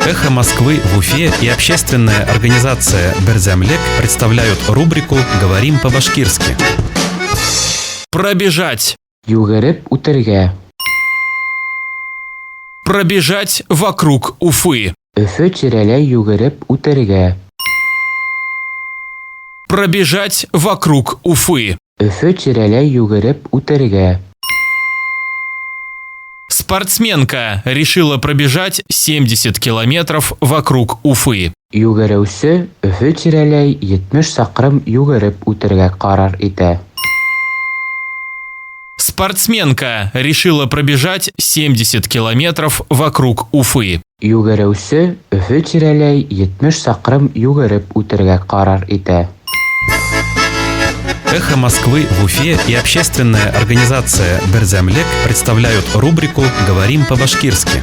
«Эхо Москвы» в Уфе и общественная организация «Берзямлек» представляют рубрику «Говорим по-башкирски». Пробежать. Югереп утырга. Пробежать вокруг Уфы. Өфө тирәләй югереп утырга. Пробежать вокруг Уфы. Өфө тирәләй югереп утырга. Спортсменка решила пробежать 70 километров вокруг Уфы. Югереүсе Өфө тирәләй 70 сакрым югереп утырга карар итә. Спортсменка решила пробежать 70 километров вокруг Уфы. Югереүсе Өфө тирәләй 70 сакрым югереп утырга карар итә. «Эхо Москвы» в Уфе и общественная организация «Берзямлек» представляют рубрику «Говорим по-башкирски».